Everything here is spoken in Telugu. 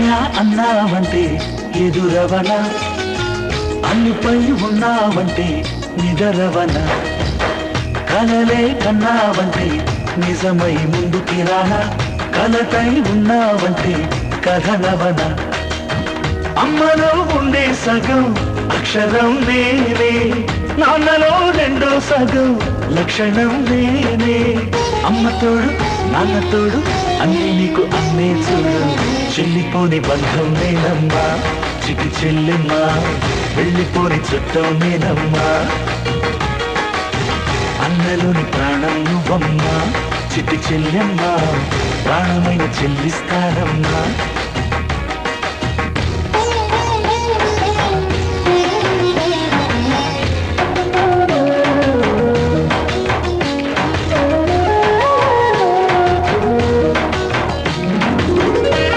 అన్నయ్య అన్నావంటే ఎదురవన, అన్నిపై ఉన్నావంటే నిదరవన, కలలే కన్నావంటే నిజమై ముందుకి రానా, కలతై ఉన్నావంటే కథలవన. అమ్మలో ఉండే సగం అక్షరం నేనే, నాన్నలో రెండో సగం లక్షణం నేనే. అమ్మ తోడు నాన్న తోడు అన్నీ నీకు అన్నే చూడు, చెల్లిపోని బంధం నేనమ్మా చిటి చెల్లెమ్మా, వెళ్ళిపోని చుట్టం నేనమ్మా. అన్నలోని ప్రాణం నువ్వమ్మా చిటి చెల్లెమ్మా, ప్రాణమైన చెల్లిస్తానమ్మా.